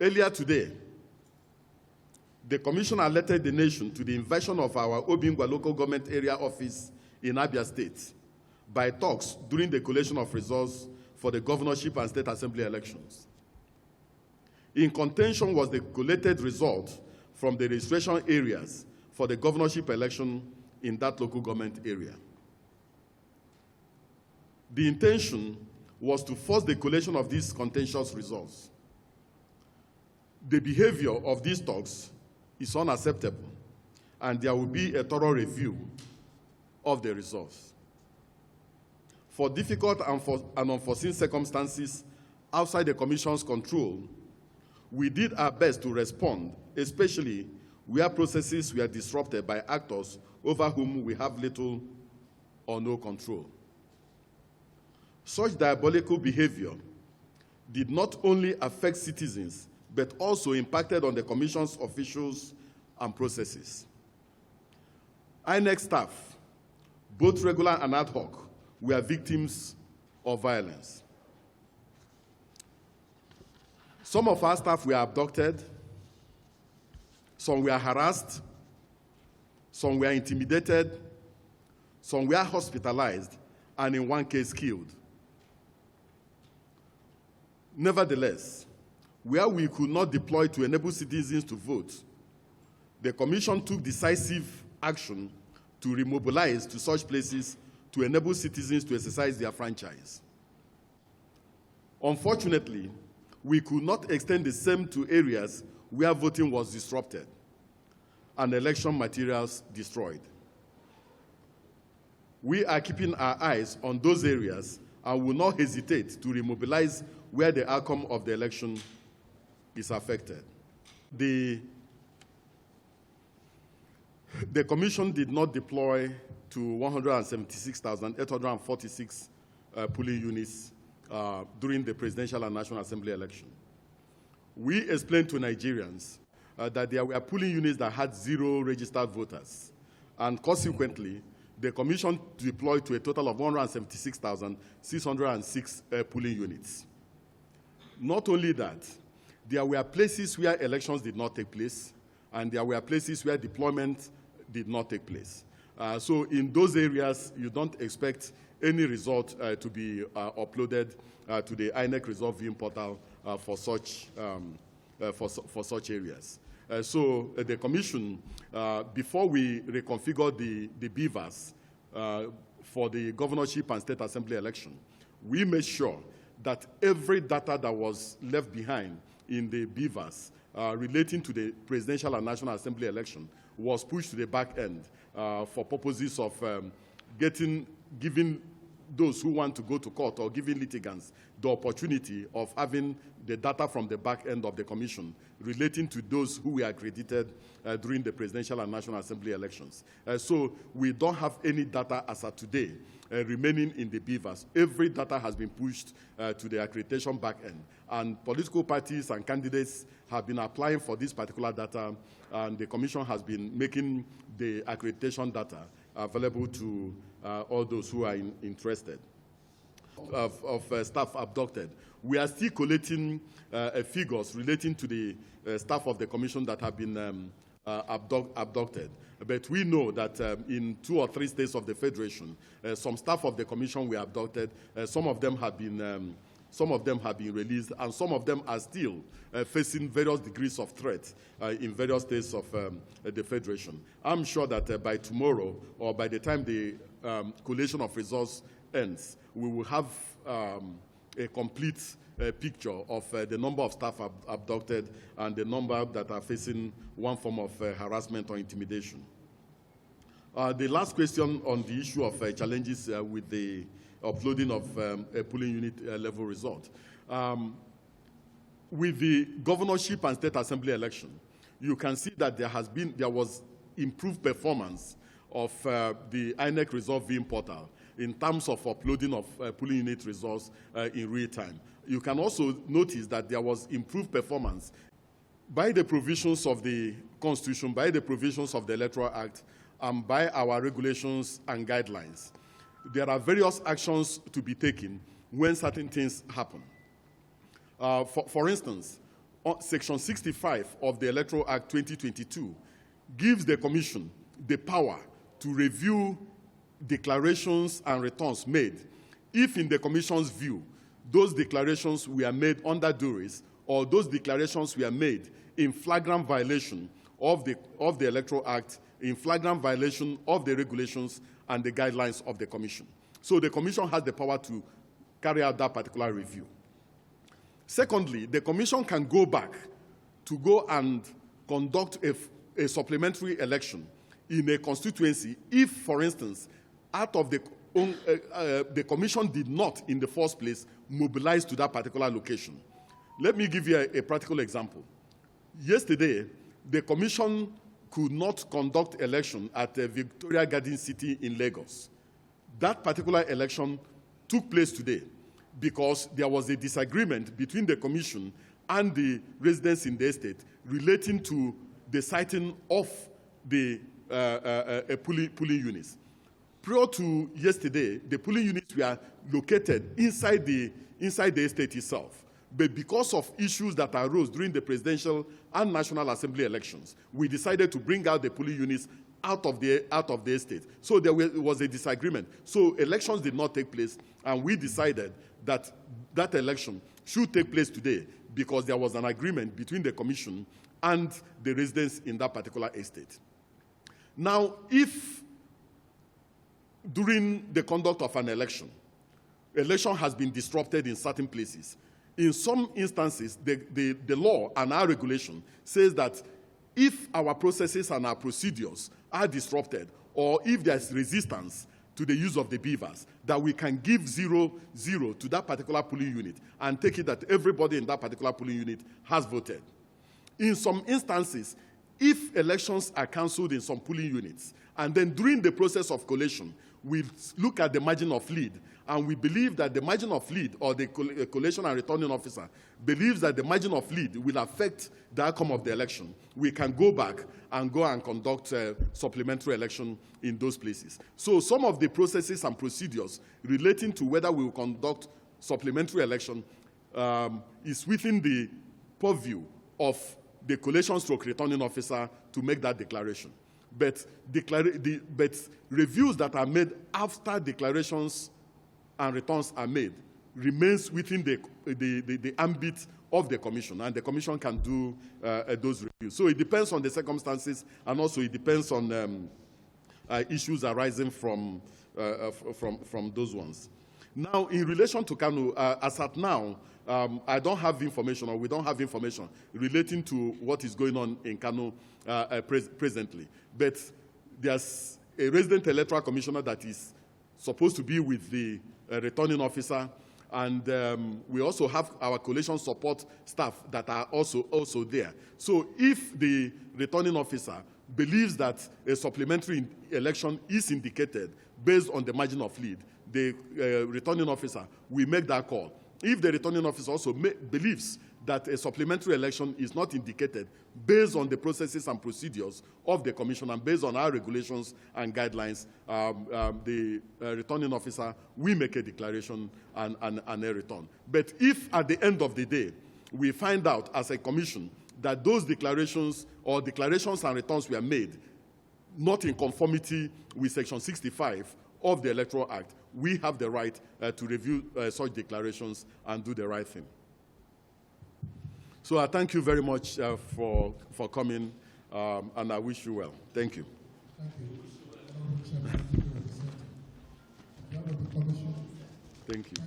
Earlier today, the Commission alerted the nation to the invasion of our Obingwa local government area office in Abia State by talks during the collation of results for the governorship and state assembly elections. In contention was the collated result from the registration areas for the governorship election in that local government area. The intention was to force the collation of these contentious results. The behavior of these talks is unacceptable, and there will be a thorough review of the results. For difficult and unforeseen circumstances outside the Commission's control, we did our best to respond, especially where processes were disrupted by actors over whom we have little or no control. Such diabolical behavior did not only affect citizens, but also impacted on the Commission's officials and processes. Inec staff, both regular and ad hoc, were victims of violence. Some of our staff were abducted, some were harassed, some were intimidated, some were hospitalized, and in one case killed. Nevertheless, where we could not deploy to enable citizens to vote, the Commission took decisive action to remobilize to such places to enable citizens to exercise their franchise. Unfortunately, we could not extend the same to areas where voting was disrupted and election materials destroyed. We are keeping our eyes on those areas and will not hesitate to remobilize where the outcome of the election is affected. The Commission did not deploy to 176,846 polling units during the presidential and national assembly election. We explained to Nigerians that there were polling units that had 0 registered voters, and consequently, the Commission deployed to a total of 176,606 polling units. Not only that, there were places where elections did not take place, and there were places where deployment did not take place. So in those areas, you don't expect any result to be uploaded to the Inec result viewing portal for such areas. So the Commission, before we reconfigured the beavers for the governorship and state assembly election, we made sure that every data that was left behind in the beavers relating to the presidential and national assembly election was pushed to the back end for purposes of giving those who want to go to court or giving litigants the opportunity of having the data from the back end of the Commission relating to those who were accredited during the presidential and national assembly elections. So we don't have any data as of today remaining in the beavers. Every data has been pushed to the accreditation back end, and political parties and candidates have been applying for this particular data, and the Commission has been making the accreditation data available to all those who are interested. Of staff abducted. We are still collating figures relating to the staff of the Commission that have been abducted. But we know that in 2 or 3 states of the Federation, some staff of the Commission were abducted. Some of them have been released, and some of them are still facing various degrees of threat in various states of the Federation. I'm sure that by tomorrow, or by the time the collation of results ends, we will have a complete picture of the number of staff abducted and the number that are facing one form of harassment or intimidation. The last question on the issue of challenges with the uploading of a polling unit level result. With the governorship and state assembly election, you can see that there was improved performance of the Inec result viewing portal in terms of uploading of polling unit results in real time. You can also notice that there was improved performance by the provisions of the Constitution, by the provisions of the Electoral Act, and by our regulations and guidelines. There are various actions to be taken when certain things happen. For instance, Section 65 of the Electoral Act 2022 gives the Commission the power to review declarations and returns made if, in the Commission's view, those declarations were made under duress or those declarations were made in flagrant violation of the Electoral Act, in flagrant violation of the regulations and the guidelines of the Commission. So the Commission has the power to carry out that particular review. Secondly, the Commission can go back to go and conduct a supplementary election in a constituency if, for instance, out of the Commission did not, in the first place, mobilize to that particular location. Let me give you a practical example. Yesterday, the Commission could not conduct election at Victoria Garden City in Lagos. That particular election took place today because there was a disagreement between the Commission and the residents in the estate relating to the siting of the polling units. Prior to yesterday, the polling units were located inside the estate itself. But because of issues that arose during the presidential and National Assembly elections, we decided to bring out the polling units out of the estate. So there was a disagreement. So elections did not take place, and we decided that that election should take place today because there was an agreement between the Commission and the residents in that particular estate. Now, if during the conduct of an election has been disrupted in certain places, in some instances, the law and our regulation says that if our processes and our procedures are disrupted, or if there's resistance to the use of the beavers, that we can give 0-0 to that particular polling unit and take it that everybody in that particular polling unit has voted. In some instances, if elections are cancelled in some polling units, and then during the process of collation, we look at the margin of lead, and we believe that the margin of lead, or the collation and returning officer believes that the margin of lead will affect the outcome of the election, we can go back and conduct a supplementary election in those places. So some of the processes and procedures relating to whether we will conduct supplementary election is within the purview of the collation/returning officer to make that declaration. But reviews that are made after declarations and returns are made remains within the ambit of the Commission, and the Commission can do those reviews. So it depends on the circumstances, and also it depends on issues arising from those ones. Now, in relation to Kano, as at now, I don't have information, or we don't have information relating to what is going on in Kano presently. But there's a resident electoral commissioner that is supposed to be with the returning officer, and we also have our collation support staff that are also there. So if the returning officer believes that a supplementary election is indicated based on the margin of lead, the returning officer will make that call. If the returning officer also believes that a supplementary election is not indicated based on the processes and procedures of the Commission and based on our regulations and guidelines, the returning officer will make a declaration and a return. But if at the end of the day we find out as a Commission that those declarations or declarations and returns were made not in conformity with Section 65 of the Electoral Act, we have the right to review such declarations and do the right thing. So I thank you very much for coming, and I wish you well. Thank you. Thank you. Thank you.